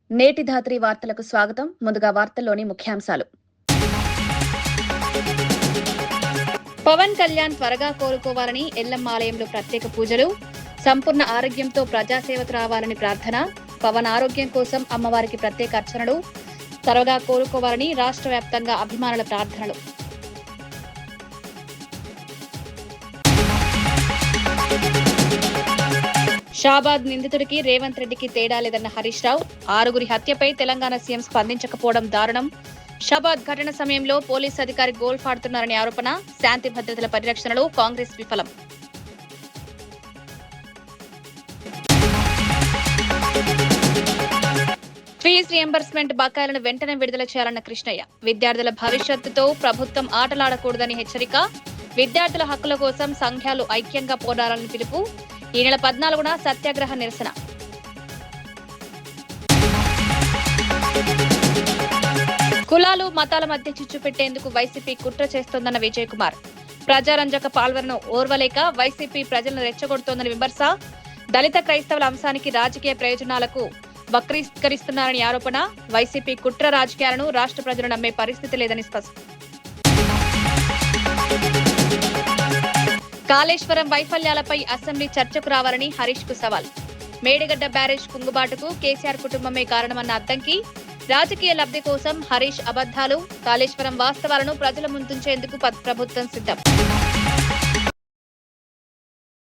నేటి ధాత్రి వార్తలకు స్వాగతం. ముందుగా వార్తల్లోని ముఖ్యాంశాలు. పవన్ కళ్యాణ్ త్వరగా కోలుకోవాలని ఎల్లమ్మ ఆలయంలో ప్రత్యేక పూజలు. సంపూర్ణ ఆరోగ్యంతో ప్రజాసేవకు రావాలని ప్రార్థన. పవన్ ఆరోగ్యం కోసం అమ్మవారికి ప్రత్యేక అర్చనలు. త్వరగా కోలుకోవాలని రాష్ట్ర వ్యాప్తంగా అభిమానుల ప్రార్థనలు. షాబాద్ నిందితుడికి రేవంత్ రెడ్డికి తేడా లేదన్న హరీష్ రావు. 6గురి హత్యపై తెలంగాణ సీఎం స్పందించకపోవడం దారుణం. షాబాద్ ఘటన సమయంలో పోలీసు అధికారి గోల్ఫ్ ఆడుతున్నారనే ఆరోపణ. శాంతి భద్రతల పరిరక్షణలో కాంగ్రెస్ విఫలం. ఫీజు రియంబర్స్మెంట్ బకాయిలను వెంటనే విడుదల చేయాలన్న కృష్ణయ్య. విద్యార్థుల భవిష్యత్తుతో ప్రభుత్వం ఆటలాడకూడదని హెచ్చరిక. విద్యార్థుల హక్కుల కోసం సంఘాలు ఐక్యంగా పోరాడాలని పిలుపు. ఈ నెల 14న సత్యాగ్రహ నిరసన. కులాలు మతాల మధ్య చిచ్చు పెట్టేందుకు వైసీపీ కుట్ర చేస్తోందన్న విజయ్ కుమార్. ప్రజారంజక పాల్వలను ఓర్వలేక వైసీపీ ప్రజలను రెచ్చగొడుతోందని విమర్శ. దళిత క్రైస్తవుల అంశానికి రాజకీయ ప్రయోజనాలకు వక్రీకరిస్తున్నారని ఆరోపణ. వైసీపీ కుట్ర రాజకీయాలను రాష్ట్ర ప్రజలు నమ్మే పరిస్థితి లేదని స్పష్టం. కాళేశ్వరం వైఫల్యాలపై అసెంబ్లీ చర్చకు రావాలని హరీష్ కు సవాల్. మేడిగడ్డ బ్యారేజ్ కుంగుబాటుకు కేసీఆర్ కుటుంబమే కారణమన్న అద్దంకి. రాజకీయ లబ్ధి కోసం హరీష్ అబద్దాలు. కాళేశ్వరం వాస్తవాలను ప్రజల ముందుంచేందుకు ప్రభుత్వం సిద్ధం.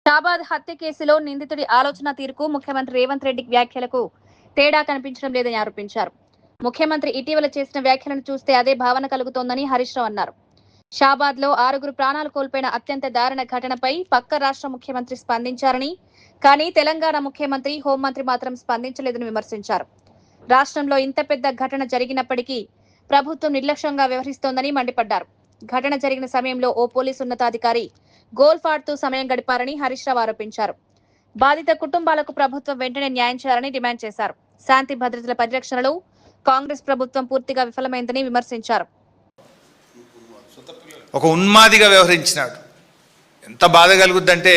షాబాద్ హత్య కేసులో నిందితుడి ఆలోచన తీరుకు ముఖ్యమంత్రి రేవంత్ రెడ్డి వ్యాఖ్యలకు తేడా కనిపించడం లేదని ఆరోపించారు. ముఖ్యమంత్రి ఇటీవల చేసిన వ్యాఖ్యలను చూస్తే అదే భావన కలుగుతోందని హరీష్ రావు అన్నారు. షాబాద్ లో 6గురు ప్రాణాలు కోల్పోయిన అత్యంత దారుణ ఘటనపై పక్క రాష్ట్ర ముఖ్యమంత్రి స్పందించారని, కానీ తెలంగాణ ముఖ్యమంత్రి హోంమంత్రి మాత్రం స్పందించలేదని విమర్శించారు. రాష్ట్రంలో ఇంత పెద్ద ఘటన జరిగినప్పటికీ ప్రభుత్వం నిర్లక్ష్యంగా వ్యవహరిస్తోందని మండిపడ్డారు. ఘటన జరిగిన సమయంలో ఓ పోలీసు ఉన్నతాధికారి గోల్ఫ్ ఆడుతూ సమయం గడిపారని హరీష్ రావు ఆరోపించారు. బాధిత కుటుంబాలకు ప్రభుత్వం వెంటనే న్యాయం చేయాలని డిమాండ్ చేశారు. శాంతి భద్రతల పరిరక్షణలో కాంగ్రెస్ ప్రభుత్వం పూర్తిగా విఫలమైందని విమర్శించారు. ఒక ఉన్మాదిగా వ్యవహరించినాడు. ఎంత బాధ కలుగుద్దంటే,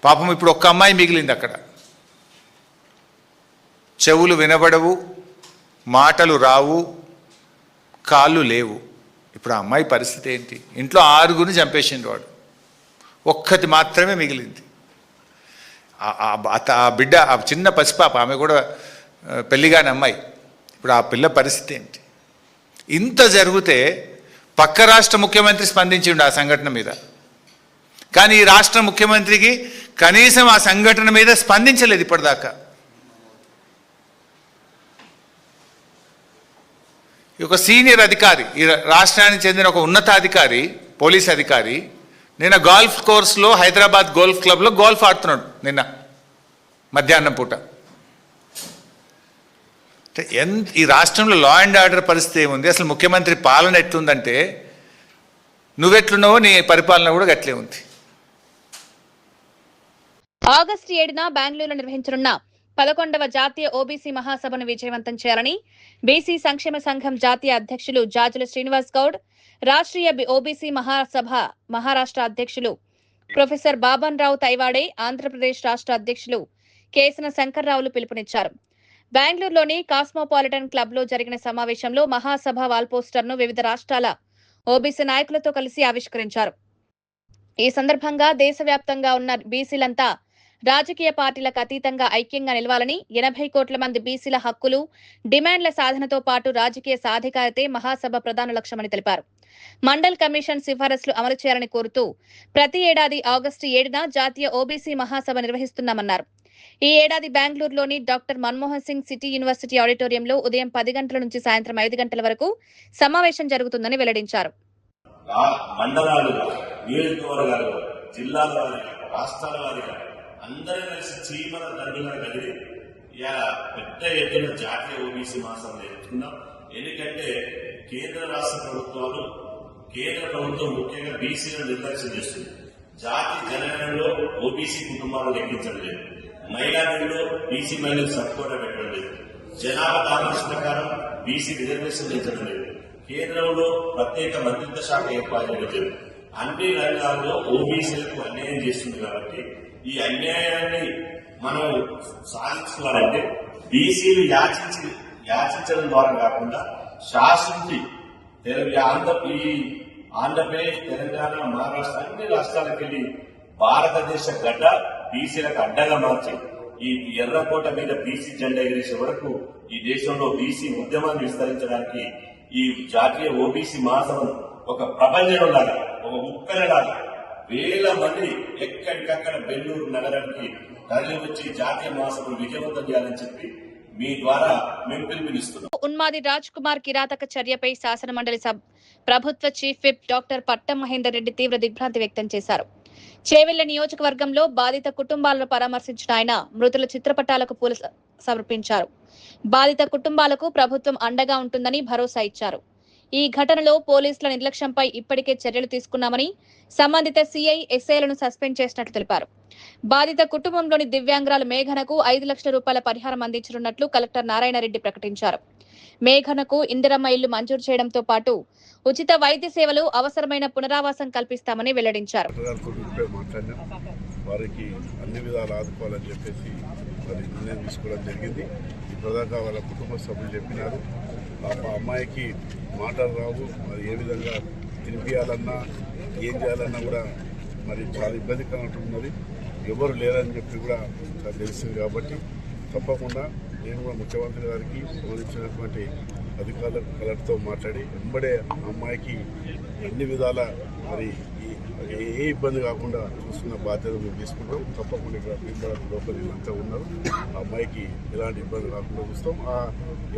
పాపం ఇప్పుడు ఒక్క అమ్మాయి మిగిలింది అక్కడ. చెవులు వినబడవు, మాటలు రావు, కాళ్ళు లేవు. ఇప్పుడు ఆ అమ్మాయి పరిస్థితి ఏంటి? ఇంట్లో 6గురిని చంపేసిండు వాడు, ఒక్కటి మాత్రమే మిగిలింది. ఆ బిడ్డ, ఆ చిన్న పసిపాప, ఆమె కూడా పెళ్లిగాని అమ్మాయి. ఇప్పుడు ఆ పిల్ల పరిస్థితి ఏంటి? ఇంత జరిగితే పక్క రాష్ట్ర ముఖ్యమంత్రి స్పందించిండు ఆ సంఘటన మీద, కానీ ఈ రాష్ట్ర ముఖ్యమంత్రికి కనీసం ఆ సంఘటన మీద స్పందించలేదు ఇప్పటిదాకా. ఒక సీనియర్ అధికారి, ఈ రాష్ట్రానికి చెందిన ఒక ఉన్నతాధికారి, పోలీస్ అధికారి, నిన్న గోల్ఫ్ కోర్సులో హైదరాబాద్ గోల్ఫ్ క్లబ్లో గోల్ఫ్ ఆడుతున్నాడు నిన్న మధ్యాహ్నం పూట. ఈ రాష్ట్రంలో లా అండ్ ఆర్డర్ పరిస్థితి ఏముంది? అసలు ముఖ్యమంత్రి పాలన ఎట్లుందంటే, నువ్వెట్లున్నావో నీ పరిపాలన కూడా గట్లే ఉంది. ఆగస్టు 7న బెంగళూరులో నిర్వహించనున్న 11వ జాతీయ ఓబీసీ మహాసభను విజయవంతం చేయాలని బీసీ సంక్షేమ సంఘం జాతీయ అధ్యక్షులు జాజుల శ్రీనివాస్ గౌడ్, రాష్ట్రీయ ఓబీసీ మహాసభ మహారాష్ట్ర అధ్యక్షులు ప్రొఫెసర్ బాబన్ రావు తైవాడే, ఆంధ్రప్రదేశ్ రాష్ట్ర అధ్యక్షులు కేసన శంకర్రావులు పిలుపునిచ్చారు. బెంగళూరులోని కాస్మోపాలిటన్ క్లబ్ లో జరిగిన సమావేశంలో మహాసభ వాల్ పోస్టర్ ను వివిధ రాష్ట్రాల ఓబీసీ నాయకులతో కలిసి ఆవిష్కరించారు. ఈ సందర్భంగా దేశవ్యాప్తంగా ఉన్న బీసీలంతా రాజకీయ పార్టీలకు అతీతంగా ఐక్యంగా నిలవాలని, 80 కోట్ల మంది బీసీల హక్కులు, డిమాండ్ల సాధనతో పాటు రాజకీయ సాధికారతే మహాసభ ప్రధాన లక్ష్యమని తెలిపారు. మండల్ కమిషన్ సిఫారసులు అమలు చేయాలని కోరుతూ ప్రతి ఏడాది ఆగస్టు 7న జాతీయ ఓబీసీ మహాసభ నిర్వహిస్తున్నామన్నారు. ఈ ఏడాది బెంగళూరులోని doctor Manmohan Singh city university ఆడిటోరియంలో ఉదయం 10 గంటల నుంచి సాయంత్రం 5 గంటల వరకు సమావేశం జరుగుతుందని వెల్లడించారు. మండలాలుగా, నియోజకవర్గాలు, జిల్లాల వారిగా, రాష్ట్రాల వారిగా అందరూ కలిసి చీమల దండుగా కలిగి ఇలా పెద్ద ఎత్తున జాతీయ ఓబీసీ మహాసభ జరుగుతున్నాం. ఎందుకంటే కేంద్ర రాష్ట్ర ప్రభుత్వాలు, కేంద్ర ప్రభుత్వం ముఖ్యంగా బీసీలను నిర్లక్ష్యం చేస్తుంది. జాతి జనగణనలో ఓబీసీ కుటుంబాలు లెక్కించడం లేదు. మైనారిటీలో బీసీ మహిళలకు సపోర్ట్ పెట్టడం లేదు. జనాభా దాఖలు ప్రకారం బీసీ రిజర్వేషన్ పెంచడం లేదు. కేంద్రంలో ప్రత్యేక మంత్రిత్వ శాఖ ఏర్పాటు చేయడం లేదు. అన్ని రంగాల్లో ఓబీసీలకు అన్యాయం చేస్తుంది. కాబట్టి ఈ అన్యాయాన్ని మనం సాధించుకోవాలంటే బీసీలు యాచించడం ద్వారా కాకుండా శాసించి ఆంధ్రప్రదేశ్, తెలంగాణ, మహారాష్ట్ర అన్ని రాష్ట్రాలకు వెళ్లి భారతదేశ గడ్డ బీసీలకు అడ్డగా మార్చి ఈ ఎర్రకోట మీద బీసీ జెండా ఎగిరేసే వరకు ఈ దేశంలో బీసీ ఉద్యమాన్ని విస్తరించడానికి ఈ జాతీయ ఓబీసీ మహాసభను ఒక ప్రపంచం లాగా, ఒక ఉప్పెనలాగా వేల మంది ఎక్కడికక్కడ బెంగళూరు నగరానికి తరలి వచ్చి జాతీయ మహాసభను విజయవంతం చేయాలని చెప్పి మీ ద్వారా మేము పిలుపునిస్తున్నాం. ఉన్మాది రాజ్ కుమార్ కిరాతక చర్యపై శాసనమండలి ప్రభుత్వ చీఫ్ విప్ డాక్టర్ పట్టం మహేందర్ రెడ్డి తీవ్ర దిగ్భ్రాంతి వ్యక్తం చేశారు. చేవెళ్ల నియోజకవర్గంలో బాధిత కుటుంబాలను పరామర్శించిన ఆయన మృతుల చిత్రపటాలకు పూలు సమర్పించారు. బాధిత కుటుంబాలకు ప్రభుత్వం అండగా ఉంటుందని భరోసా ఇచ్చారు. ఈ ఘటనలో పోలీసుల నిర్లక్ష్యంపై ఇప్పటికే చర్యలు తీసుకున్నామని, సంబంధిత సీఐ, ఎస్ఐలను సస్పెండ్ చేసినట్లు తెలిపారు. బాధిత కుటుంబంలోని దివ్యాంగురాలు మేఘనకు 5 లక్షల రూపాయల పరిహారం అందించనున్నట్లు కలెక్టర్ నారాయణరెడ్డి ప్రకటించారు. మేఘనకు ఇందిరమ్మ ఇల్లు మంజూరు చేయడంతో పాటు ఉచిత వైద్య సేవలు, అవసరమైన పునరావాసం కల్పిస్తామని వెల్లడించారు. వారికి అన్ని విధాలు ఆదుకోవాలని చెప్పేసి మరి నిర్ణయం తీసుకోవడం జరిగింది. ఇప్పటిదాకా వాళ్ళ కుటుంబ సభ్యులు చెప్పినారు, ఆ అమ్మాయికి మాటలు రావు, మరి ఏ విధంగా తినిపించాలన్నా ఏం చేయాలన్నా కూడా మరి చాలా ఇబ్బందికరంగా ఉన్నది. ఎవరు లేరని చెప్పి కూడా చాలా తెలిసింది. కాబట్టి తప్పకుండా నేను కూడా ముఖ్యమంత్రి గారికి సంబంధించినటువంటి అధికారుల కలెక్టర్తో మాట్లాడి వెంబడే అమ్మాయికి అన్ని విధాల మరి ఏ ఇబ్బంది కాకుండా చూసుకున్న బాధ్యత మేము తీసుకుంటాం. తప్పకుండా ఇక్కడ పిల్లల లోపలి అంతా ఉన్నారు, ఆ అమ్మాయికి ఎలాంటి ఇబ్బంది కాకుండా చూస్తాం.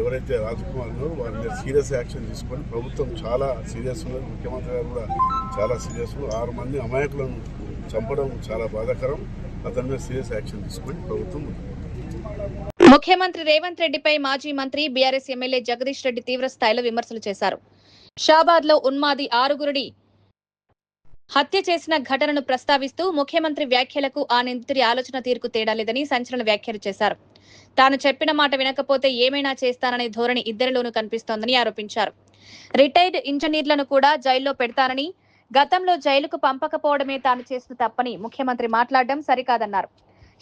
ఎవరైతే రాజకుమార్ ఉన్నారో వారి మీద సీరియస్ యాక్షన్ తీసుకొని ప్రభుత్వం చాలా సీరియస్ ఉన్నది. ముఖ్యమంత్రి గారు కూడా చాలా సీరియస్. 6 మంది అమాయకులను చంపడం చాలా బాధాకరం. అతని మీద సీరియస్ యాక్షన్ తీసుకొని ప్రభుత్వం ముఖ్యమంత్రి రేవంత్ రెడ్డిపై మాజీ మంత్రి బీఆర్ఎస్ ఎమ్మెల్యే జగదీష్ రెడ్డి తీవ్ర స్థాయిలో విమర్శలు చేశారు. షాబాద్ లో ఉన్మాది 6గురిని హత్య చేసిన ఘటనను ప్రస్తావిస్తూ ముఖ్యమంత్రి వ్యాఖ్యలకు ఆ నిందితుడి ఆలోచన తీరుకు తేడా లేదని సంచలన వ్యాఖ్యలు చేశారు. తాను చెప్పిన మాట వినకపోతే ఏమైనా చేస్తాననే ధోరణి ఇద్దరిలోనూ కనిపిస్తోందని ఆరోపించారు. రిటైర్డ్ ఇంజనీర్లను కూడా జైల్లో పెడతానని, గతంలో జైలుకు పంపకపోవడమే తాను చేసిన తప్పని ముఖ్యమంత్రి మాట్లాడడం సరికాదన్నారు.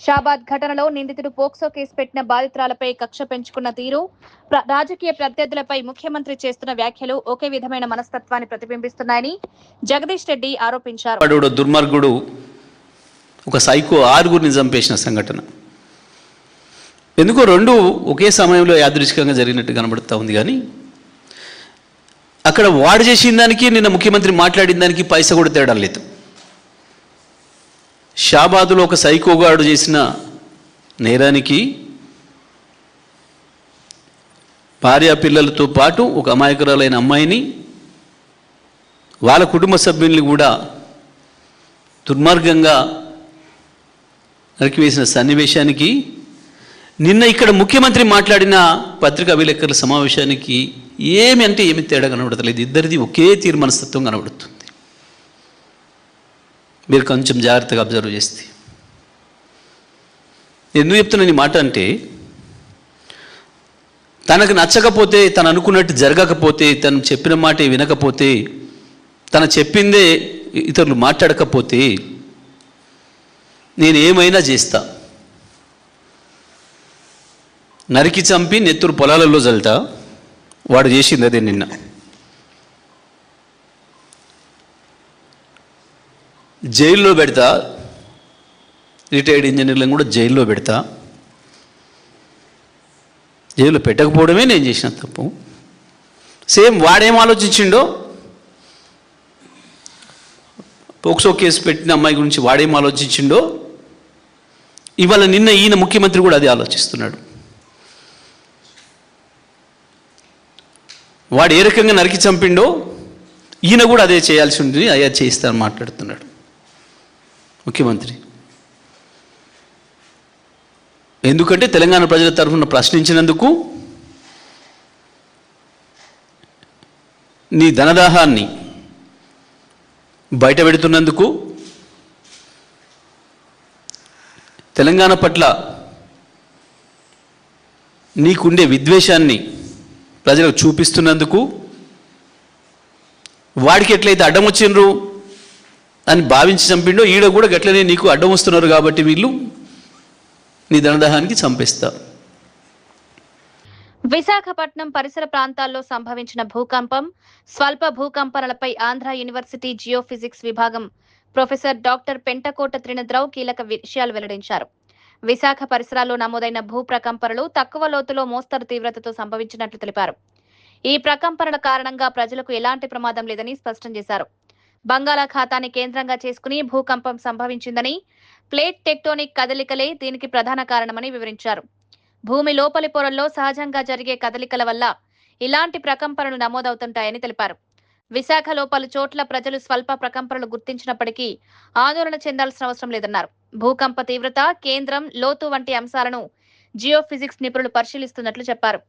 షాబాద్ ఘటనలో నిందితుడు పోక్సో కేసు పెట్టిన బాధితురాలపై కక్ష పెంచుకున్న తీరు, రాజకీయ ప్రత్యర్థులపై ముఖ్యమంత్రి చేస్తున్న వ్యాఖ్యలు ఒకే విధమైన మనస్తత్వాన్ని ప్రతిబింబిస్తున్నాయని జగదీష్ రెడ్డి ఆరోపించారు. దుర్మార్గుడు ఒక సైకో 6గురిని చంపేసిన సంఘటన ఎందుకో 2 ఒకే సమయంలో యాదృచ్ఛికంగా జరిగినట్టు కనబడుతూ ఉంది. కానీ అక్కడ వాడు చేసిన దానికి, నిన్న ముఖ్యమంత్రి మాట్లాడిన దానికి పైసా కూడా తేడా లేదు. షాబాదులో ఒక సైకోగాడు చేసిన నేరానికి భార్య పిల్లలతో పాటు ఒక అమాయకురాలైన అమ్మాయిని, వాళ్ళ కుటుంబ సభ్యుల్ని కూడా దుర్మార్గంగా నరికివేసిన సన్నివేశానికి నిన్న ఇక్కడ ముఖ్యమంత్రి మాట్లాడిన పత్రికా విలేకరుల సమావేశానికి ఏమి తేడా కనబడతలేదు. ఇద్దరిది ఒకే తీరు మనస్తత్వం కనబడుతుంది. మీరు కొంచెం జాగ్రత్తగా అబ్జర్వ్ చేస్తే. ఎందుకు చెప్తున్నాను ఈ మాట అంటే, తనకు నచ్చకపోతే, తను అనుకున్నట్టు జరగకపోతే, తను చెప్పిన మాట వినకపోతే, తను చెప్పిందే ఇతరులు మాట్లాడకపోతే నేను ఏమైనా చేస్తా, నరికి చంపి నెత్తురు పొలాలలో జల్తా. వాడు చేసింది అదే. నిన్న జైల్లో పెడతా, రిటైర్డ్ ఇంజనీర్లను కూడా జైల్లో పెడతా. జైల్లో పెట్టకపోవడమే నేను చేసిన తప్పు. సేమ్ వాడేం ఆలోచించిండో, పోక్సో కేసు పెట్టిన అమ్మాయి గురించి వాడేం ఆలోచించిండో, ఇవాళ నిన్న ఈయన ముఖ్యమంత్రి కూడా అదే ఆలోచిస్తున్నాడు. వాడు ఏ రకంగా నరికి చంపిండో ఈయన కూడా అదే చేయాల్సి ఉంటుంది, అదే చేయిస్తానని మాట్లాడుతున్నాడు ముఖ్యమంత్రి. ఎందుకంటే తెలంగాణ ప్రజల తరఫున ప్రశ్నించినందుకు, నీ ధనదాహాన్ని బయట పెడుతున్నందుకు, తెలంగాణ పట్ల నీకుండే విద్వేషాన్ని ప్రజలకు చూపిస్తున్నందుకు, వాడికి ఎట్లయితే అడ్డం వచ్చిండ్రు అని భావించి చంపిండో ఈడ కూడా గట్లనే నీకు అడ్డం వస్తున్నారు కాబట్టి వీళ్ళు నీ ధనదాహానికి చంపేస్తారు. విశాఖపట్నం పరిసర ప్రాంతాల్లో సంభవించిన భూకంపం, స్వల్ప భూకంపనలపై ఆంధ్ర యూనివర్సిటీ జియోఫిజిక్స్ విభాగం ప్రొఫెసర్ డాక్టర్ పెంటకోట త్రినద్రావు కీలక విషయాలు వెల్లడించారు. విశాఖ పరిసరాల్లో నమోదైన భూ ప్రకంపనలు తక్కువ లోతులో మోస్తరు తీవ్రతతో సంభవించినట్లు తెలిపారు. ఈ ప్రకంపనల కారణంగా ప్రజలకు ఎలాంటి ప్రమాదం లేదని స్పష్టం చేశారు. బంగాళాఖాతాన్ని కేంద్రంగా చేసుకుని భూకంపం సంభవించిందని, ప్లేట్ టెక్టోనిక్ కదలికలే దీనికి ప్రధాన కారణమని వివరించారు. భూమి లోపలి పొరల్లో సహజంగా జరిగే కదలికల వల్ల ఇలాంటి ప్రకంపనలు నమోదవుతుంటాయని తెలిపారు. విశాఖలో పలు చోట్ల ప్రజలు స్వల్ప ప్రకంపనలు గుర్తించినప్పటికీ ఆందోళన చెందాల్సిన అవసరం లేదన్నారు. భూకంప తీవ్రత, కేంద్రం, లోతు వంటి అంశాలను జియోఫిజిక్స్ నిపుణులు పరిశీలిస్తున్నట్లు చెప్పారు.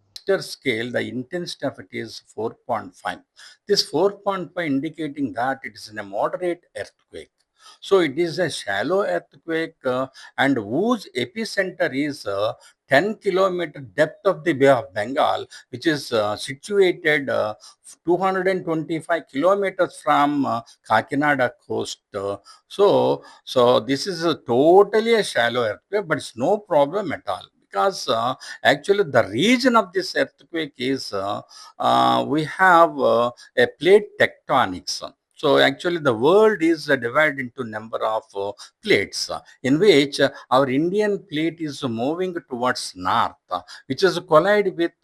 Scale, the intensity of it is 4.5. This 4.5 indicating that it is a moderate earthquake. So it is a shallow earthquake and whose epicenter is 10 kilometer depth of the Bay of Bengal, which is situated 225 kilometers from Kakinada coast. So this is totally a shallow earthquake, but it's no problem at all. Because actually the region of this earthquake is we have a plate tectonics. So actually the world is divided into number of plates in which our Indian plate is moving towards north, which is collide with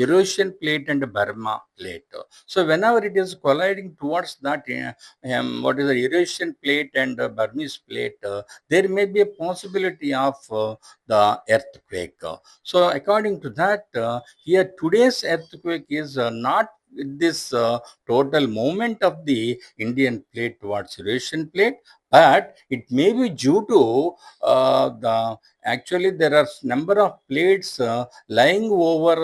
Eurasian plate and Burma plate. So whenever it is colliding towards that, what is the Eurasian plate and Burmese plate, there may be a possibility of the earthquake. So according to that, here today's earthquake is not this total movement of the Indian plate towards Eurasian plate, but it may be due to actually there are number of plates lying over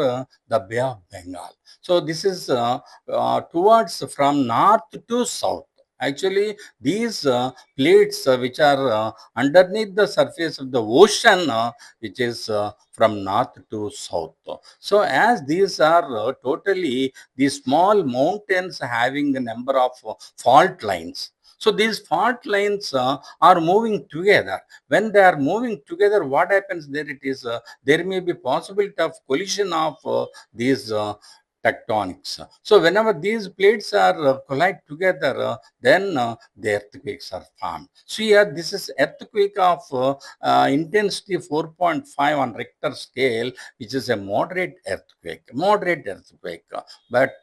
the Bay of Bengal. So this is towards from north to south. Actually, these plates which are underneath the surface of the ocean, which is from north to south. So as these are totally these small mountains having a number of fault lines. So these fault lines are moving together. When they are moving together, what happens there? It is there may be possibility of collision of these tectonics. So whenever these plates are collide together, then the earthquakes are formed. So here this is earthquake of intensity 4.5 on Richter scale, which is a moderate earthquake. But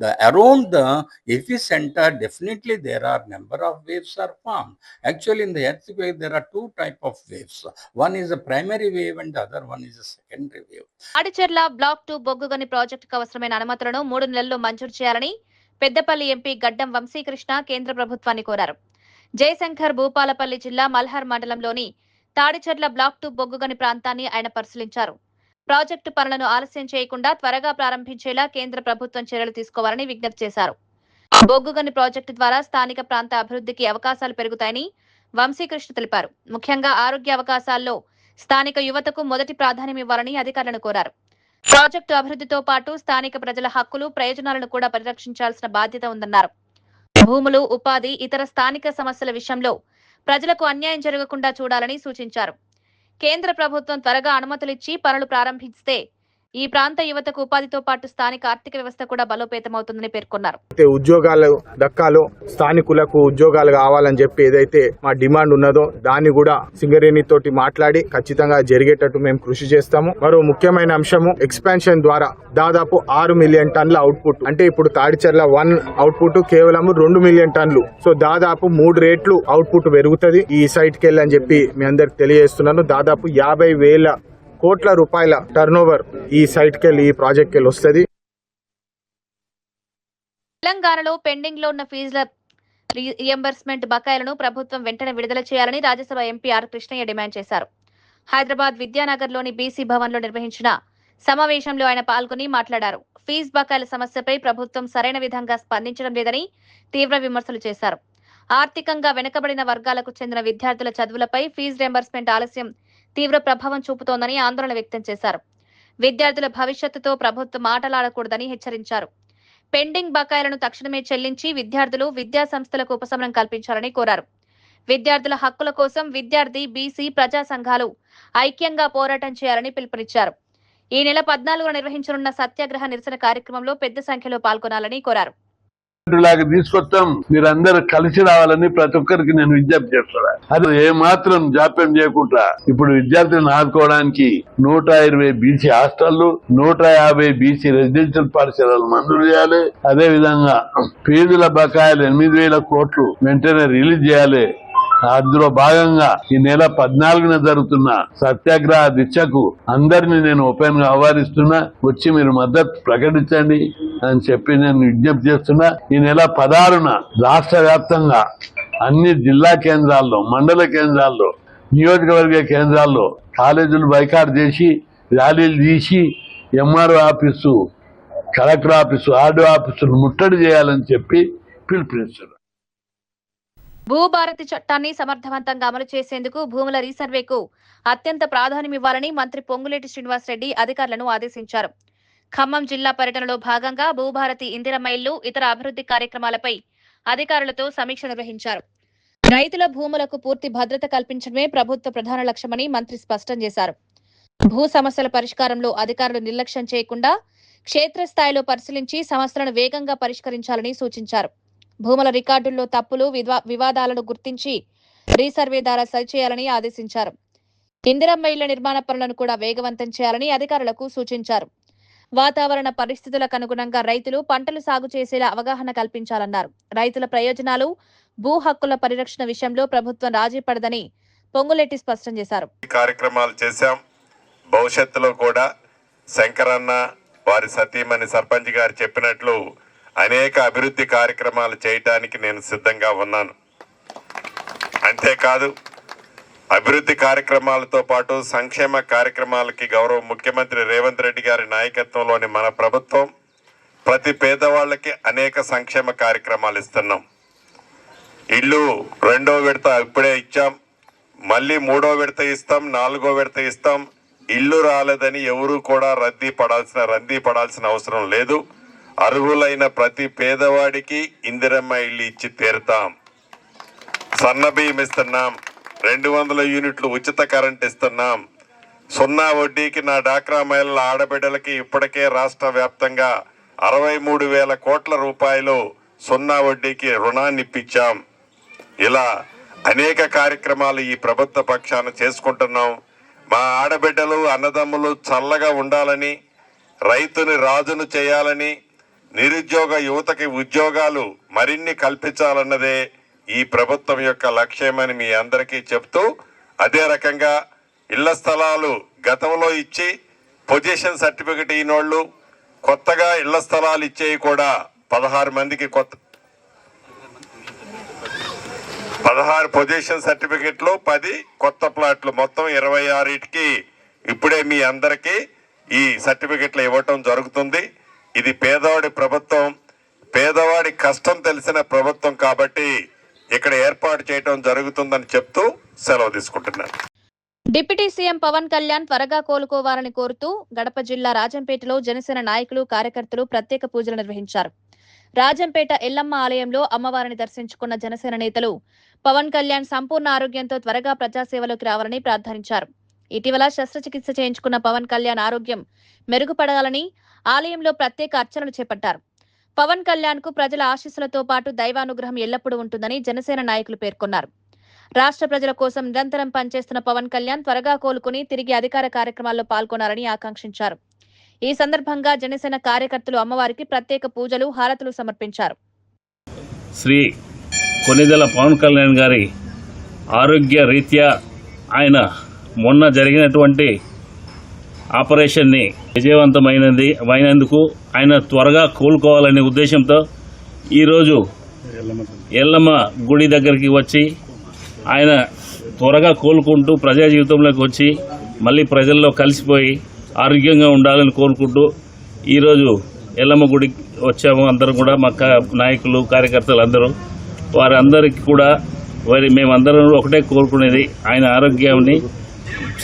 the around the epicenter, definitely there are number of waves are formed. Actually in the earthquake there are two type of waves. One is a primary wave and the other one is a secondary wave. Adicherla block 2 బొగ్గుగని ప్రాజెక్టుకు అవసరమైన అనుమతులను 3 నెలల్లో మంజూరు చేయాలని Peddapalli MP గడ్డం వంశీకృష్ణ కేంద్ర ప్రభుత్వాన్ని కోరారు. జయశంకర్ భూపాలపల్లి జిల్లా మల్హార్ మండలంలోని తాడిచెర్ల బ్లాక్ 2 బొగ్గుగని ప్రాంతాన్ని ఆయన పరిశీలించారు. ప్రాజెక్టు పనులను ఆలస్యం చేయకుండా త్వరగా ప్రారంభించేలా కేంద్ర ప్రభుత్వం చర్యలు తీసుకోవాలని విజ్ఞప్తి చేశారు. బొగ్గుగని ప్రాజెక్టు ద్వారా స్థానిక ప్రాంత అభివృద్ధికి అవకాశాలు పెరుగుతాయని వంశీకృష్ణ తెలిపారు. ముఖ్యంగా ఆరోగ్య అవకాశాల్లో స్థానిక యువతకు మొదటి ప్రాధాన్యం ఇవ్వాలని అధికారులను కోరారు. ప్రాజెక్టు అభివృద్ధితో పాటు స్థానిక ప్రజల హక్కులు, ప్రయోజనాలను కూడా పరిరక్షించాల్సిన బాధ్యత ఉందన్నారు. భూములు, ఉపాధి, ఇతర స్థానిక సమస్యల విషయంలో ప్రజలకు అన్యాయం జరగకుండా చూడాలని సూచించారు. కేంద్ర ప్రభుత్వం త్వరగా అనుమతులిచ్చి పనులు ప్రారంభిస్తే ఈ ప్రాంత యువతకు ఉపాధితో పాటు స్థానిక ఆర్థిక వ్యవస్థ కూడా బలోపేతమవుతుందని పేర్కొన్నారు. ఉద్యోగాలు దక్కాలో, స్థానికులకు ఉద్యోగాలు కావాలని చెప్పి ఏదైతే మా డిమాండ్ ఉన్నదో దాన్ని కూడా సింగరేణి తోటి మాట్లాడి ఖచ్చితంగా జరిగేటట్టు మేము కృషి చేస్తాము. మరో ముఖ్యమైన అంశము ఎక్స్పాన్షన్ ద్వారా దాదాపు 6 మిలియన్ టన్నుల అవుట్పుట్, అంటే ఇప్పుడు తాడిచెర్ల 1 అవుట్పుట్ కేవలం 2 మిలియన్ టన్నులు. సో దాదాపు 3 రేట్లు అవుట్పుట్ పెరుగుతుంది ఈ సైట్ కి వెళ్ళని చెప్పి మీ అందరికి తెలియజేస్తున్నాను. దాదాపు 50,000 కోట్ల రూపాయల టర్నోవర్ ఈ సైట్ కెళ్ళి, ఈ ప్రాజెక్ట్ కెళ్ళి వస్తుంది. తెలంగాణలో పెండింగ్ లో ఉన్న ఫీజుల రీఎంబర్స్మెంట్ బకాయిలను ప్రభుత్వం వెంటనే విడుదల చేయాలని Rajya Sabha MP R Krishnaiah demand చేశారు. హైదరాబాద్ విద్యానగర్లోని బీసీ భవన్లో నిర్వహించిన సమావేశంలో ఆయన పాల్గొని మాట్లాడారు. ఫీజు బకాయిల సమస్యపై ప్రభుత్వం సరైన విధంగా స్పందించడం లేదని తీవ్ర విమర్శలు చేశారు. ఆర్థికంగా వెనుకబడిన వర్గాలకు చెందిన విద్యార్థుల చదువులపై ఫీజు రీఎంబర్స్మెంట్ ఆలస్యం తీవ్ర ప్రభావం చూపుతోందని ఆందోళన వ్యక్తం చేశారు. విద్యార్థుల భవిష్యత్తుతో ప్రభుత్వం ఆటలాడకూడదని హెచ్చరించారు. పెండింగ్ బకాయిలను తక్షణమే చెల్లించి విద్యార్థులు, విద్యా సంస్థలకు ఉపశమనం కల్పించాలని కోరారు. విద్యార్థుల హక్కుల కోసం విద్యార్థి, బీసీ, ప్రజా సంఘాలు ఐక్యంగా పోరాటం చేయాలని పిలుపునిచ్చారు. ఈ నెల 14న నిర్వహించనున్న సత్యాగ్రహ నిరసన కార్యక్రమంలో పెద్ద సంఖ్యలో పాల్గొనాలని కోరారు. లాగా తీసుకొస్తాం, మీరందరూ కలిసి రావాలని ప్రతి ఒక్కరికి నేను విజ్ఞప్తి చేస్తున్నా. అది ఏమాత్రం జాప్యం చేయకుండా ఇప్పుడు విద్యార్థులను ఆదుకోవడానికి 120 బీసీ హాస్టళ్లు, 150 బీసీ రెసిడెన్షియల్ పాఠశాలలు మంజూరు చేయాలి. అదే విధంగా ఫీజుల బకాయిలు 8,000 కోట్లు వెంటనే రిలీజ్ చేయాలి. అందులో భాగంగా ఈ నెల 14న జరుగుతున్న సత్యాగ్రహ దీక్షకు అందరినీ నేను ఓపెన్ గా ఆహ్వానిస్తున్నా. వచ్చి మీరు మద్దతు ప్రకటించండి అని చెప్పి నేను విజ్ఞప్తి చేస్తున్నా. ఈ నెల 16న రాష్ట్ర వ్యాప్తంగా అన్ని జిల్లా కేంద్రాల్లో, మండల కేంద్రాల్లో, నియోజకవర్గ కేంద్రాల్లో కాలేజీలు బైకాట్ చేసి ర్యాలీలు తీసి MRO office, collector office, RDO ఆఫీసులు ముట్టడి చేయాలని చెప్పి పిలుపునిస్తున్నారు. భూభారతి చట్టాన్ని సమర్థవంతంగా అమలు చేసేందుకు భూముల రీసర్వేకు అత్యంత ప్రాధాన్యమివ్వాలని మంత్రి పొంగులేటి శ్రీనివాసరెడ్డి అధికారులను ఆదేశించారు. ఖమ్మం జిల్లా పర్యటనలో భాగంగా భూభారతి ఇందిరమ్మ ఇల్లు, ఇతర అభివృద్ధి కార్యక్రమాలపై అధికారులతో సమీక్ష నిర్వహించారు. రైతుల భూములకు పూర్తి భద్రత కల్పించడమే ప్రభుత్వ ప్రధాన లక్ష్యమని మంత్రి స్పష్టం చేశారు. భూ సమస్యల పరిష్కారంలో అధికారులు నిర్లక్ష్యం చేయకుండా క్షేత్రస్థాయిలో పరిశీలించి సమస్యలను వేగంగా పరిష్కరించాలని సూచించారు. భూముల రికార్డుల్లో తప్పులు, వివాదాలను గుర్తించి రీసర్వే ద్వారా సరిచేయాలని ఆదేశించారు. ఇందిరమ్మ ఇళ్ల నిర్మాణ పనులను కూడా వేగవంతం చేయాలని అధికారులకు సూచించారు. వాతావరణ పరిస్థితులకు అనుగుణంగా రైతులు పంటలు సాగు చేసేలా అవగాహన కల్పించాలన్నారు. రైతుల ప్రయోజనాలు, భూ హక్కుల పరిరక్షణ విషయంలో ప్రభుత్వం రాజీ పడదని పొంగులేటి స్పష్టం చేశారు. కార్యక్రమాలు చేశాం. భవిష్యత్తులో కూడా శంకరన్న, వారి సతీమణి సర్పంచ్ గారు చెప్పినట్లు అనేక అభివృద్ధి కార్యక్రమాలు చేయడానికి నేను సిద్ధంగా ఉన్నాను. అంతేకాదు, అభివృద్ధి కార్యక్రమాలతో పాటు సంక్షేమ కార్యక్రమాలకి గౌరవ ముఖ్యమంత్రి రేవంత్ రెడ్డి గారి నాయకత్వంలోని మన ప్రభుత్వం ప్రతి పేదవాళ్ళకి అనేక సంక్షేమ కార్యక్రమాలు ఇస్తున్నాం. ఇల్లు 2వ విడత ఇప్పుడే ఇచ్చాం, మళ్ళీ 3వ విడత ఇస్తాం, 4వ విడత ఇస్తాం. ఇల్లు రాలేదని ఎవరూ కూడా రంది పడాల్సిన అవసరం లేదు. అర్హులైన ప్రతి పేదవాడికి ఇందిరమ్మ ఇల్లు ఇచ్చి తీరుతాం. సన్న బియ్యం ఇస్తున్నాం, 200 యూనిట్లు ఉచిత కరెంట్ ఇస్తున్నాం. 0 వడ్డీకి నా డాక్రా మహిళల ఆడబిడ్డలకి ఇప్పటికే రాష్ట్ర వ్యాప్తంగా 63,000 కోట్ల రూపాయలు 0 వడ్డీకి రుణాన్ని ఇప్పించాం. ఇలా అనేక కార్యక్రమాలు ఈ ప్రభుత్వ పక్షాన చేసుకుంటున్నాం. మా ఆడబిడ్డలు, అన్నదమ్ములు చల్లగా ఉండాలని, రైతుని రాజును చేయాలని, నిరుద్యోగ యువతకి ఉద్యోగాలు మరిన్ని కల్పించాలన్నదే ఈ ప్రభుత్వం యొక్క లక్ష్యమని మీ అందరికీ చెప్తూ, అదే రకంగా ఇళ్ల స్థలాలు గతంలో ఇచ్చి పొజిషన్ సర్టిఫికెట్ ఈనోళ్ళు కొత్తగా ఇళ్ల స్థలాలు ఇచ్చేవి కూడా 16 మందికి 16 పొజిషన్ సర్టిఫికెట్లు, 10 కొత్త ప్లాట్లు, మొత్తం 26కి ఇప్పుడే మీ అందరికీ ఈ సర్టిఫికెట్లు ఇవ్వటం జరుగుతుంది. ఇది పేదవాడి ప్రభుత్వం, పేదవాడి కష్టం తెలిసిన ప్రభుత్వం కాబట్టి ఇక్కడ ఏర్పాటు చేయడం జరుగుతుందని చెప్తూ సెలవు తీసుకుంటున్నాను. డిప్యూటీ సీఎం పవన్ కళ్యాణ్ త్వరగా కోలుకోవాలని కోరుతూ గడప జిల్లా రాజంపేటలో జనసేన నాయకులు, కార్యకర్తలు ప్రత్యేక పూజలు నిర్వహించారు. రాజంపేట ఎల్లమ్మ ఆలయంలో అమ్మవారిని దర్శించుకున్న జనసేన నేతలు పవన్ కళ్యాణ్ సంపూర్ణ ఆరోగ్యంతో త్వరగా ప్రజాసేవలోకి రావాలని ప్రార్థించారు. ఇటీవల శస్త్రచికిత్స చేయించుకున్న పవన్ కళ్యాణ్ ఆరోగ్యం మెరుగుపడాలని ఆలయంలో ప్రత్యేక అర్చనలు చేపట్టారు. పవన్ కళ్యాణ్ కు ప్రజల ఆశీస్సులతో పాటు దైవానుగ్రహం ఎల్లప్పుడూ ఉంటుందని జనసేన నాయకులు పేర్కొన్నారు. రాష్ట్ర ప్రజల కోసం నిరంతరం పనిచేస్తున్న పవన్ కళ్యాణ్ త్వరగా కోలుకుని తిరిగి అధికార కార్యక్రమాల్లో పాల్గొనాలని ఆకాంక్షించారు. ఈ సందర్భంగా జనసేన కార్యకర్తలు అమ్మవారికి ప్రత్యేక పూజలు, హారతులు సమర్పించారు. శ్రీ కొనిదెల పవన్ కళ్యాణ్ గారి ఆరోగ్య రీత్యా ఆయన మొన్న జరిగినటువంటి ఆపరేషన్ని విజయవంతమైనందుకు ఆయన త్వరగా కోలుకోవాలనే ఉద్దేశంతో ఈరోజు ఎల్లమ్మ గుడి దగ్గరికి వచ్చి ఆయన త్వరగా కోలుకుంటూ ప్రజా జీవితంలోకి వచ్చి మళ్ళీ ప్రజల్లో కలిసిపోయి ఆరోగ్యంగా ఉండాలని కోరుకుంటూ ఈరోజు ఎల్లమ్మ గుడికి వచ్చాము. అందరం కూడా మా నాయకులు, కార్యకర్తలు అందరూ, వారందరికీ కూడా మేమందరం ఒకటే కోరుకునేది ఆయన ఆరోగ్యాన్ని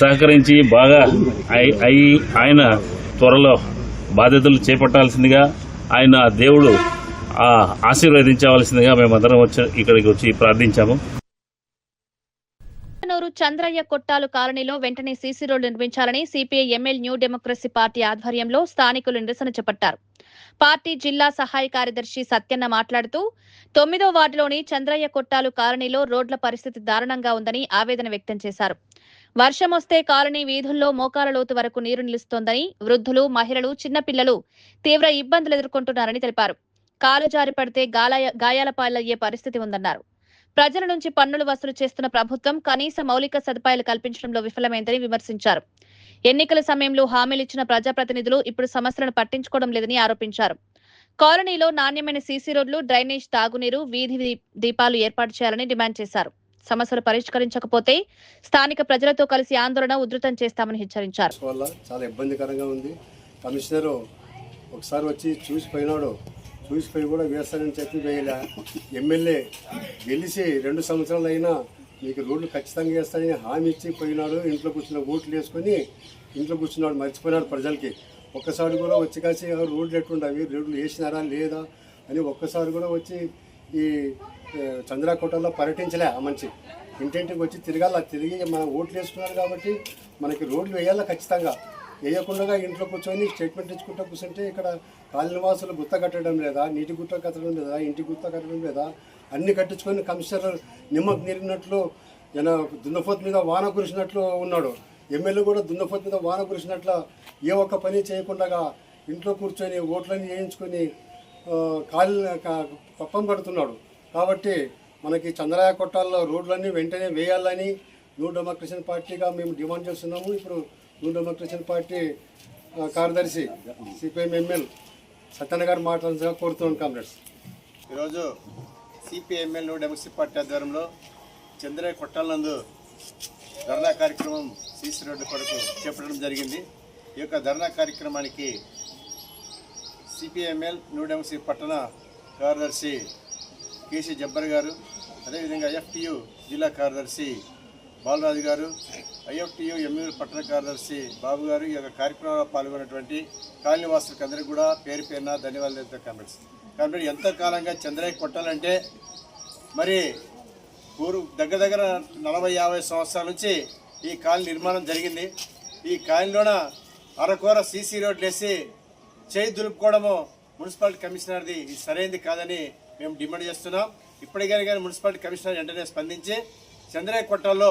సహకరించి బాగా ఆయన త్వరలో బాధ్యతలు చేపట్టాల్సిందిగా, ఆయన దేవుడు ఆశీర్వదించవలసిందిగా మేమందరం ఇక్కడికి వచ్చి ప్రార్థించాము. చంద్రయ్య కొట్టాలు కాలనీలో వెంటనే సీసీ రోడ్లు నిర్మించాలని CPI ML new democracy party ఆధ్వర్యంలో స్థానికులు నిరసన చేపట్టారు. పార్టీ జిల్లా సహాయ కార్యదర్శి సత్యన్న మాట్లాడుతూ 9వ వార్డులోని చంద్రయ్య కొట్టాలు కాలనీలో రోడ్ల పరిస్థితి దారుణంగా ఉందని ఆవేదన వ్యక్తం చేశారు. వర్షం వస్తే కాలనీ వీధుల్లో మోకాల లోతు వరకు నీరు నిలుస్తోందని, వృద్ధులు, మహిళలు, చిన్నపిల్లలు తీవ్ర ఇబ్బందులు ఎదుర్కొంటున్నారని తెలిపారు. కాలు జారి పడితే గాయాల పాలయ్యే పరిస్థితి ఉందన్నారు. ప్రజల నుంచి పన్నులు వసూలు చేస్తున్న ప్రభుత్వం కనీస మౌలిక సదుపాయాలు కల్పించడంలో విఫలమైందని విమర్శించారు. ఎన్నికల సమయంలో హామీలు ఇచ్చిన ప్రజాప్రతినిధులు ఇప్పుడు సమస్యలను పట్టించుకోవడం లేదని ఆరోపించారు. కాలనీలో నాణ్యమైన సీసీ రోడ్లు, డ్రైనేజ్, తాగునీరు, వీధి దీపాలు ఏర్పాటు చేయాలని డిమాండ్ చేశారు. సమస్యలు పరిష్కరించకపోతే స్థానిక ప్రజలతో కలిసి ఆందోళన ఉధృతం చేస్తామని హెచ్చరించారు. చాలా ఇబ్బందికరంగా ఉంది. కమిషనర్ ఒకసారి వచ్చి చూసిపోయి కూడా వేస్తానని చెప్పి వేయలే. ఎమ్మెల్యే గెలిచి 2 సంవత్సరాలు అయినా మీకు రోడ్లు ఖచ్చితంగా వేస్తానని హామీ ఇచ్చి పోయినాడు. ఇంట్లో కూర్చున్న ఓట్లు వేసుకొని ఇంట్లో కూర్చున్నాడు, మర్చిపోయినాడు ప్రజలకి. ఒక్కసారి కూడా వచ్చి కాసి రోడ్లు ఎట్లుండవి, రోడ్లు వేసినారా లేదా అని ఒక్కసారి కూడా వచ్చి ఈ చంద్రకోటలో పర్యటించలే. ఆ మంచి ఇంటింటికి వచ్చి తిరిగి మనం ఓట్లు వేసుకున్నారు కాబట్టి మనకి రోడ్లు వేయాలా ఖచ్చితంగా. వేయకుండా ఇంట్లో కూర్చొని స్టేట్మెంట్ ఇచ్చుకుంటూ కూర్చుంటే ఇక్కడ కాలనివాసులు గుత్త కట్టడం లేదా, నీటి గుత్త కట్టడం లేదా, ఇంటి గుత్త కట్టడం లేదా, అన్ని కట్టించుకొని కమిషనర్ నిమ్మకు నీరినట్లు దున్నపోతు మీద వాన కురిసినట్లు ఉన్నాడు. ఎమ్మెల్యే కూడా దున్నపోతు మీద వాన కురిసినట్ల ఏ ఒక్క పని చేయకుండా ఇంట్లో కూర్చొని ఓట్లన్నీ వేయించుకొని పప్పం పడుతున్నాడు. కాబట్టి మనకి చంద్రయ్య కొట్టాల్లో రోడ్లన్నీ వెంటనే వేయాలని న్యూ డెమోక్రసీ పార్టీగా మేము డిమాండ్ చేస్తున్నాము. ఇప్పుడు న్యూ డెమోక్రసీ పార్టీ కార్యదర్శి సిపిఎం ఎంఎల్ సత్యన్న గారు మాట్లాడాల్సిగా కోరుతున్నాం. కామ్రేడ్స్, ఈరోజు సిపిఎంఎల్ న్యూ డెమోక్రసీ పార్టీ ఆధ్వర్యంలో చంద్రయ్య కొట్టాల నందు ధర్నా కార్యక్రమం సీసీ రోడ్డు కొరకు చేపట్టడం జరిగింది. ఈ యొక్క ధర్నా కార్యక్రమానికి సిపిఎంఎల్ న్యూ డెమోక్రసీ పట్టణ కార్యదర్శి కేసీ జబ్బర్ గారు, అదేవిధంగా ఎఫ్టియు జిల్లా కార్యదర్శి బాలరాజు గారు, ఐఎఫ్టియు ఎంయూల్ పట్టణ కార్యదర్శి బాబు గారు ఈ యొక్క కార్యక్రమంలో పాల్గొన్నటువంటి కాలనీవాసులకు అందరికీ కూడా పేరు పేరున ధన్యవాదాలు కామెంట్స్. కాబట్టి ఎంతో కాలంగా చంద్రయ్య కొట్టాలంటే మరి దగ్గర 40-50 సంవత్సరాల నుంచి ఈ కాలనీ నిర్మాణం జరిగింది. ఈ కాలనీలోన అరకొర సీసీ రోడ్లు వేసి చేయి దులుపుకోవడము మున్సిపాలిటీ కమిషనర్ది ఇది సరైనది కాదని మేము డిమాండ్ చేస్తున్నాం. ఇప్పటికైనా కానీ మున్సిపాలిటీ కమిషనర్ వెంటనే స్పందించి చంద్రయ్య కొట్టాల్లో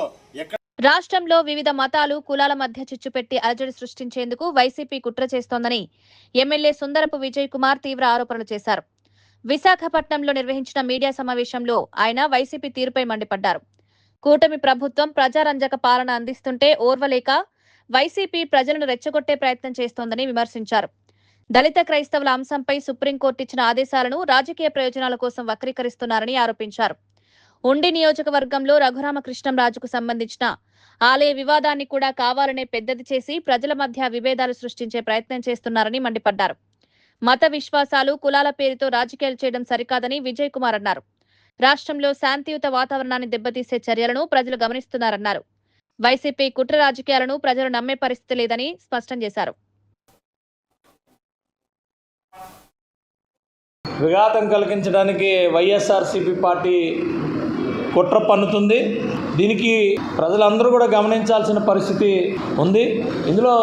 రాష్ట్రంలో వివిధ మతాలు, కులాల మధ్య చిచ్చుపెట్టి అలజడి సృష్టించేందుకు వైసీపీ కుట్ర చేస్తోందని ఎమ్మెల్యే సుందరపు విజయ్ కుమార్ తీవ్ర ఆరోపణలు చేశారు. విశాఖపట్నంలో నిర్వహించిన మీడియా సమావేశంలో ఆయన వైసీపీ తీరుపై మండిపడ్డారు. కూటమి ప్రభుత్వం ప్రజారంజక పాలన అందిస్తుంటే ఓర్వలేక వైసీపీ ప్రజలను రెచ్చగొట్టే ప్రయత్నం చేస్తోందని విమర్శించారు. దళిత క్రైస్తవుల అంశంపై సుప్రీంకోర్టు ఇచ్చిన ఆదేశాలను రాజకీయ ప్రయోజనాల కోసం వక్రీకరిస్తున్నారని ఆరోపించారు. ఉండి నియోజకవర్గంలో రఘురామకృష్ణంరాజుకు సంబంధించిన ఆలయ వివాదాన్ని కూడా కావాలనే పెద్దది చేసి ప్రజల మధ్య విభేదాలు సృష్టించే ప్రయత్నం చేస్తున్నారని మండిపడ్డారు. మత విశ్వాసాలు, కులాల పేరుతో రాజకీయాలు చేయడం సరికాదని విజయ్ కుమార్ అన్నారు. రాష్ట్రంలో శాంతియుత వాతావరణాన్ని దెబ్బతీసే చర్యలను ప్రజలు గమనిస్తున్నారన్నారు. వైసీపీ కుట్ర రాజకీయాలను ప్రజలు నమ్మే పరిస్థితి లేదని స్పష్టం చేశారు. విఘాతం కలిగించడానికి వైఎస్ఆర్సీపీ పార్టీ కుట్ర పన్నుతుంది. దీనికి ప్రజలందరూ కూడా గమనించాల్సిన పరిస్థితి ఉంది. ఇందులో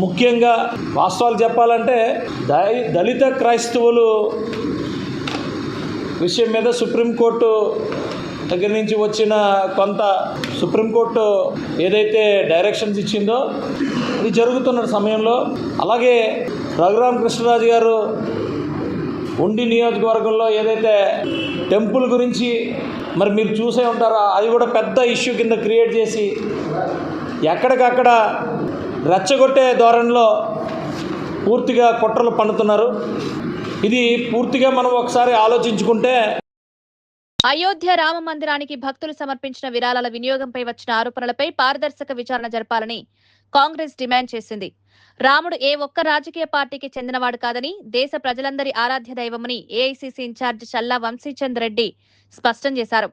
ముఖ్యంగా వాస్తవాలు చెప్పాలంటే దళిత క్రైస్తవులు విషయం మీద సుప్రీంకోర్టు దగ్గర నుంచి వచ్చిన కొంత సుప్రీంకోర్టు ఏదైతే డైరెక్షన్స్ ఇచ్చిందో ఇది జరుగుతున్న సమయంలో, అలాగే రఘురామకృష్ణరాజు గారు ఉండి నియోజకవర్గంలో ఏదైతే టెంపుల్ గురించి మరి మీరు చూసే ఉంటారో అది కూడా పెద్ద ఇష్యూ కింద క్రియేట్ చేసి ఎక్కడికక్కడ రెచ్చగొట్టే ధోరణిలో పూర్తిగా కుట్రలు పన్నుతున్నారు. ఇది పూర్తిగా మనం ఒకసారి ఆలోచించుకుంటే అయోధ్య రామ మందిరానికి భక్తులు సమర్పించిన విరాళాల వినియోగంపై వచ్చిన ఆరోపణలపై పారదర్శక విచారణ జరపాలని కాంగ్రెస్ డిమాండ్ చేసింది. రాముడు ఏ ఒక్క రాజకీయ పార్టీకి చెందినవాడు కాదని, దేశ ప్రజలందరి ఆరాధ్య దైవమని ఏఐసీసీ ఇన్ఛార్జి చల్లా వంశీచంద్ రెడ్డి స్పష్టం చేశారు.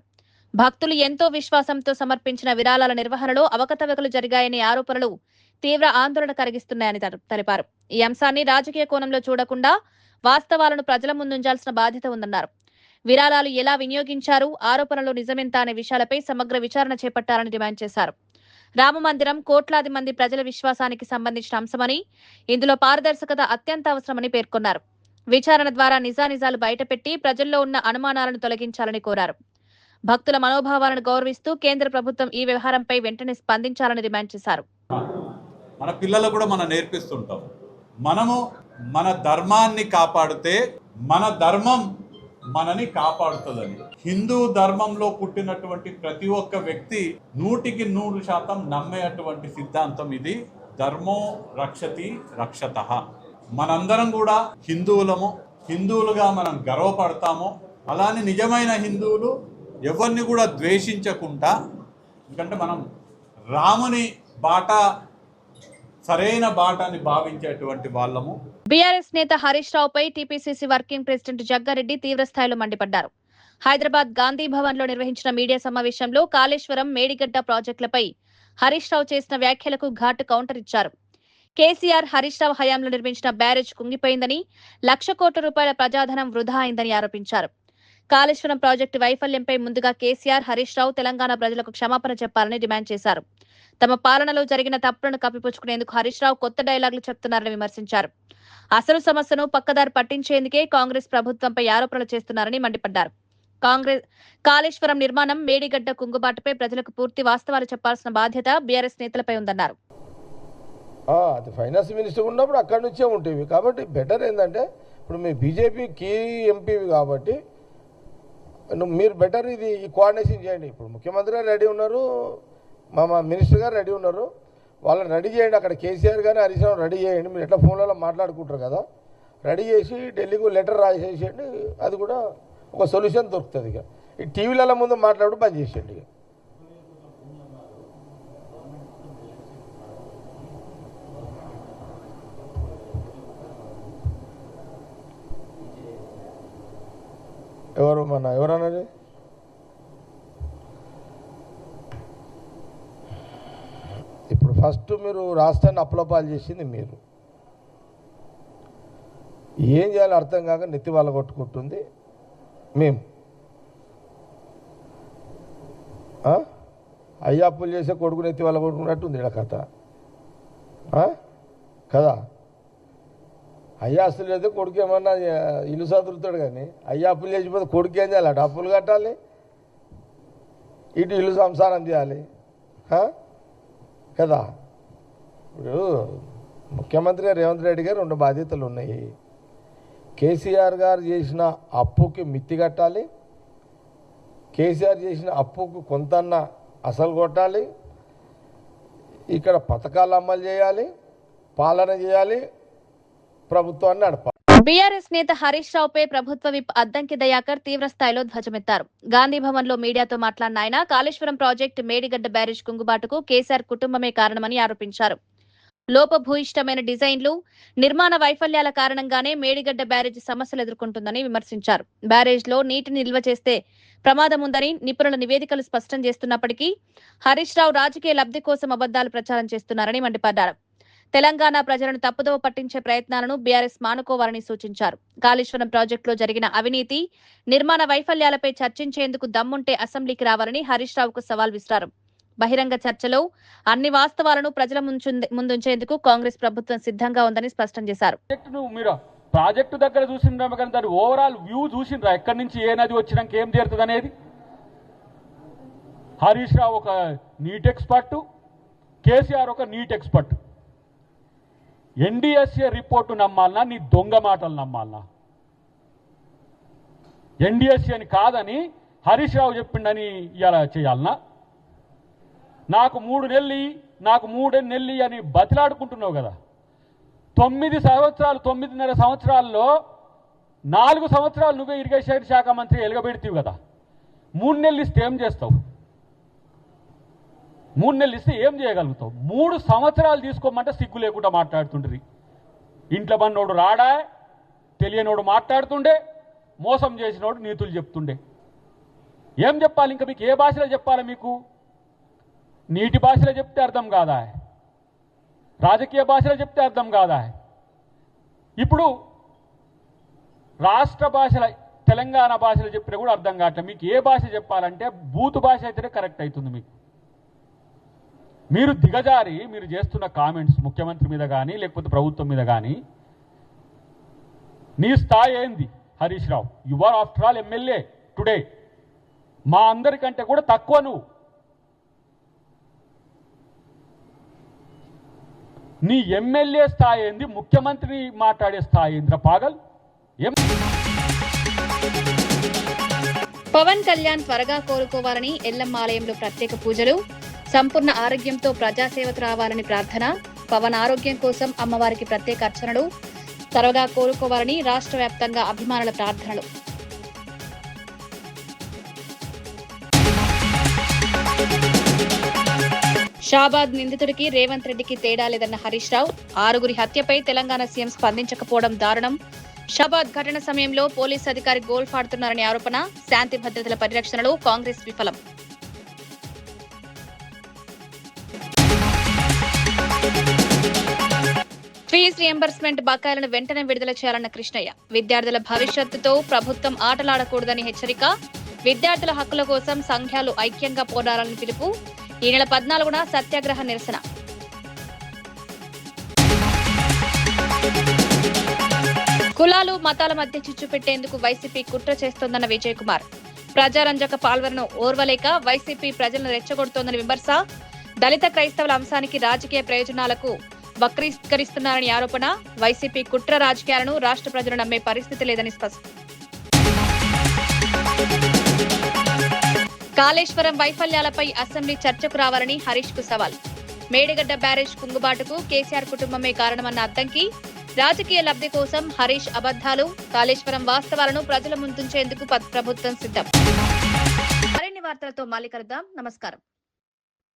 భక్తులు ఎంతో విశ్వాసంతో సమర్పించిన విరాళాల నిర్వహణలో అవకతవకలు జరిగాయనే ఆరోపణలు తీవ్ర ఆందోళన కలిగిస్తున్నాయని తెలిపారు. ఈ అంశాన్ని రాజకీయ కోణంలో చూడకుండా వాస్తవాలను ప్రజల ముందుంచాల్సిన బాధ్యత ఉందన్నారు. విరాళాలు ఎలా వినియోగించారు, ఆరోపణలు నిజమెంత అనే విషయాలపై సమగ్ర విచారణ చేపట్టాలని డిమాండ్ చేశారు. రామమందిరం కోట్లాది మంది ప్రజల విశ్వాసానికి సంబంధించిన అంశమని, ఇందులో పారదర్శకత అత్యంత అవసరమని పేర్కొన్నారు. విచారణ ద్వారా నిజానిజాలు బయటపెట్టి ప్రజల్లో ఉన్న అనుమానాలను తొలగించాలని కోరారు. భక్తుల మనోభావాలను గౌరవిస్తూ కేంద్ర ప్రభుత్వం ఈ వ్యవహారంపై వెంటనే స్పందించాలని డిమాండ్ చేశారు. మన పిల్లలకు కూడా మనం నేర్పిస్తుంటాం, మనము మన ధర్మాన్ని కాపాడితే మన ధర్మం మనని కాపాడుతుందని. హిందూ ధర్మంలో పుట్టినటువంటి ప్రతి ఒక్క వ్యక్తి 100% నమ్మేటువంటి సిద్ధాంతం ఇది. ధర్మో రక్షతి రక్షతః. మనందరం కూడా హిందువులము, హిందువులుగా మనం గర్వపడతాము. అలానే నిజమైన హిందువులు ఎవరిని కూడా ద్వేషించకుండా, ఎందుకంటే మనం రాముని బాట సరైన బాటని భావించేటువంటి వాళ్ళము. బీఆర్ఎస్ నేత హరీష్ రావుపై టీపీసీసీ వర్కింగ్ ప్రెసిడెంట్ జగ్గారెడ్డి తీవ్రస్థాయిలో మండిపడ్డారు. హైదరాబాద్ గాంధీ భవన్ లో నిర్వహించిన మీడియా సమావేశంలో కాళేశ్వరం, మేడిగడ్డ ప్రాజెక్టులపై హరీష్ రావు చేసిన వ్యాఖ్యలకు ఘాటు కౌంటర్ ఇచ్చారు. కేసీఆర్, హరీష్ రావు హయాంలో నిర్మించిన బ్యారేజ్ కుంగిపోయిందని, 1,00,000 కోట్ల రూపాయల ప్రజాధనం వృధా అయిందని ఆరోపించారు. కాళేశ్వరం ప్రాజెక్టు వైఫల్యంపై ముందుగా కేసీఆర్, హరీష్ రావు తెలంగాణ ప్రజలకు క్షమాపణ చెప్పాలని డిమాండ్ చేశారు. తమ పాలనలో జరిగిన తప్పులను కప్పిపుచ్చుకునేందుకు హరీష్ రావు కొత్త డైలాగులు చెప్తున్నారని విమర్శించారు. అసలు సమస్యను పక్కదారి పట్టించేందుకే కాంగ్రెస్ ప్రభుత్వంపై ఆరోపణలు చేస్తున్నారని మండిపడ్డారు. కాళేశ్వరం నిర్మాణం, మేడిగడ్డ కుంగుబాటుపై ప్రజలకు పూర్తి వాస్తవాలు చెప్పాల్సిన బాధ్యత బీఆర్ఎస్ నేతలపై ఉందన్నారు. అది ఫైనాన్స్ మినిస్టర్ ఉన్నప్పుడు అక్కడి నుంచే ఉంటాయి. కాబట్టి బెటర్ ఏంటంటే ఇప్పుడు మీ బీజేపీ కీ ఎంపీవి కాబట్టి మీరు బెటర్ ఇది ఈ కోఆర్డినేషన్ చేయండి. ఇప్పుడు ముఖ్యమంత్రి గారు రెడీ ఉన్నారు, మా మినిస్టర్ గారు రెడీ ఉన్నారు, వాళ్ళని రెడీ చేయండి. అక్కడ కేసీఆర్ గారిని హరీష్ రావు రెడీ చేయండి. మీరు ఎట్లా ఫోన్లలో మాట్లాడుకుంటారు కదా, రెడీ చేసి ఢిల్లీకి లెటర్ రాసేసేయండి. అది కూడా ఒక సొల్యూషన్ దొరుకుతుంది. ఇక ఈ టీవీల ముందు మాట్లాడు బంద్ చేసేయండి. ఇక ఎవరన్నది ఇప్పుడు ఫస్ట్ మీరు రాష్ట్రాన్ని అప్పులపాలు చేసింది మీరు. ఏం చేయాలో అర్థం కాక నెత్తి వాళ్ళ కొట్టుకుంటుంది మేము. అయ్యా అప్పులు చేసే కొడుకు నెత్తి వాళ్ళ కొట్టుకున్నట్టుంది ఇక్కడ కథ కదా. అయ్యా అసలు అయితే కొడుకు ఏమన్నా ఇల్లు చదువుతాడు, కానీ అయ్యా అప్పులు చేసిపోతే కొడుకు ఏం చేయాలి? అటు అప్పులు కట్టాలి, ఇటు ఇల్లు సంసారం చేయాలి కదా. ఇప్పుడు ముఖ్యమంత్రి రేవంత్ రెడ్డి గారు 2 బాధ్యతలు ఉన్నాయి. కేసీఆర్ గారు చేసిన అప్పుకి మిత్తి కట్టాలి, కేసీఆర్ చేసిన అప్పుకు కొంతన్న అసలు కొట్టాలి, ఇక్కడ పథకాలు అమలు చేయాలి, పాలన చేయాలి, ప్రభుత్వాన్ని నడపాలి. బీఆర్ఎస్ నేత హరీష్ రావుపై ప్రభుత్వ విప్ అద్దంకి దయాకర్ తీవ్ర స్థాయిలో ధ్వజమెత్తారు. గాంధీ భవన్ లో మీడియాతో మాట్లాడిన ఆయన కాళేశ్వరం ప్రాజెక్టు, మేడిగడ్డ బ్యారేజ్ కుంగుబాటుకు కేసీఆర్ కుటుంబమే కారణమని ఆరోపించారు. లోపభూయిష్టమైన డిజైన్లు, నిర్మాణ వైఫల్యాల కారణంగానే మేడిగడ్డ బ్యారేజ్ సమస్యలు ఎదుర్కొంటుందని విమర్శించారు. బ్యారేజ్ లో నీటిని నిల్వ చేస్తే ప్రమాదం ఉందని నిపుణుల నివేదికలు స్పష్టం చేస్తున్నప్పటికీ హరీష్ రావు రాజకీయ లబ్ధి కోసం అబద్దాలు ప్రచారం చేస్తున్నారని మండిపడ్డారు. తెలంగాణ ప్రజలను తప్పుదోవ పట్టించే ప్రయత్నాలను బీఆర్ఎస్ మానుకోవాలని సూచించారు. కాళేశ్వరం ప్రాజెక్టులో జరిగిన అవినీతి, నిర్మాణ వైఫల్యాలపై చర్చించేందుకు దమ్ముంటే అసెంబ్లీకి రావాలని హరీష్ రావుకు సవాల్ విసిరారు. బహిరంగ చర్చలో అన్ని వాస్తవాలను ప్రజల ముందుంచేందుకు కాంగ్రెస్ ప్రభుత్వం సిద్ధంగా ఉందని స్పష్టం చేశారు. మీరు ప్రాజెక్టు దగ్గర చూసిండ్రా, కానీ దాని ఓవరాల్ వ్యూ చూసిండ్రా? ఎక్కడి నుంచి ఏ నది వచ్చినాక ఏం చేరుతుంది అనేది. హరీష్ రావు ఒక నీట్ ఎక్స్పర్ట్, కేసీఆర్ ఒక నీట్ ఎక్స్పర్ట్. ఎన్డీఎస్ఏ రిపోర్టు నమ్మాలనా, నీ దొంగ మాటలు నమ్మాలనా? ఎన్డీఎస్ఏ అని కాదని హరీష్ రావు చెప్పిండని ఇలా చేయాలనా? నాకు 3 నెలలు అని బతిలాడుకుంటున్నావు కదా. 9.5 సంవత్సరాల్లో 4 సంవత్సరాలు నువ్వే ఇరిగేషన్ శాఖ మంత్రి ఎలుగబెడితీవు కదా. 3 నెలలు ఇస్తే ఏం చేస్తావు? 3 నెలలు ఇస్తే ఏం చేయగలుగుతావు? 3 సంవత్సరాలు తీసుకోమంటే సిగ్గు లేకుండా మాట్లాడుతుండ్రి. ఇంట్లో పన్నోడు రాడా, తెలియనోడు మాట్లాడుతుండే, మోసం చేసినోడు నీతులు చెప్తుండే. ఏం చెప్పాలి ఇంకా? మీకు ఏ భాషలో చెప్పాలి? మీకు నీటి భాషలో చెప్తే అర్థం కాదా? రాజకీయ భాషలో చెప్తే అర్థం కాదా? ఇప్పుడు రాష్ట్ర భాషల తెలంగాణ భాషలో చెప్పినా కూడా అర్థం కావట్లేదు. మీకు ఏ భాష చెప్పాలంటే బూతు భాష అయితేనే కరెక్ట్ అవుతుంది. మీకు మీరు దిగజారి మీరు చేస్తున్న కామెంట్స్ ముఖ్యమంత్రి మీద కానీ లేకపోతే ప్రభుత్వం మీద కానీ, నీ స్థాయి ఏంది Harish Rao? You are after all MLA today. మా అందరికంటే కూడా తక్కువ నువ్వు. నీ ఎమ్మెల్యే స్థాయి ఏంది, ముఖ్యమంత్రిని మాట్లాడే స్థాయి ఏంద్ర పాగల్? పవన్ కళ్యాణ్ త్వరగా కోలుకోవాలని ఎల్లమ్మ ఆలయంలో ప్రత్యేక పూజలు, సంపూర్ణ ఆరోగ్యంతో ప్రజాసేవకు రావాలని ప్రార్థన, పవన్ ఆరోగ్యం కోసం అమ్మవారికి ప్రత్యేక అర్చనలు, త్వరగా కోలుకోవాలని రాష్ట్ర వ్యాప్తంగా అభిమానుల ప్రార్థనలు. షాబాద్ నిందితుడికి రేవంత్ రెడ్డికి తేడా లేదన్న హరీష్ రావు, 6గురి హత్యపై తెలంగాణ సీఎం స్పందించకపోవడం దారుణం. షాబాద్ ఘటన సమయంలో పోలీసు అధికారి గోల్ఫ్ ఆడుతున్నారనే ఆరోపణ, శాంతి భద్రతల పరిరక్షణలో కాంగ్రెస్ విఫలం. ఫీజు రియంబర్స్మెంట్ బకాయిలను వెంటనే విడుదల చేయాలన్న కృష్ణయ్య, విద్యార్థుల భవిష్యత్తుతో ప్రభుత్వం ఆటలాడకూడదని హెచ్చరిక, విద్యార్థుల హక్కుల కోసం సంఘాలు ఐక్యంగా పోరాడాలని పిలుపు, ఈ నెల 14న సత్యాగ్రహ నిరసన. కులాలు మతాల మధ్య చిచ్చు పెట్టేందుకు వైసీపీ కుట్ర చేస్తోందన్న విజయ్ కుమార్, ప్రజారంజక పాల్వలను ఓర్వలేక వైసీపీ ప్రజలను రెచ్చగొడుతోందని విమర్శ, దళిత క్రైస్తవుల అంశానికి రాజకీయ ప్రయోజనాలకు వక్రీకరిస్తున్నారని ఆరోపణ, వైసీపీ కుట్ర రాజకీయాలను రాష్ట్ర ప్రజలు నమ్మే పరిస్థితి లేదని స్పష్టం. కాళేశ్వరం వైఫల్యాలపై అసెంబ్లీ చర్చకు రావాలని హరీష్ కు సవాల్, మేడిగడ్డ బ్యారేజ్ కుంగుబాటుకు కేసీఆర్ కుటుంబమే కారణమన్న అద్దంకి, రాజకీయ లబ్ధి కోసం హరీష్ అబద్ధాలు, కాళేశ్వరం వాస్తవాలను ప్రజల ముందుంచేందుకు ప్రభుత్వం సిద్ధం. మరిన్ని వార్తలతో మళ్ళీ కలుద్దాం. నమస్కారం.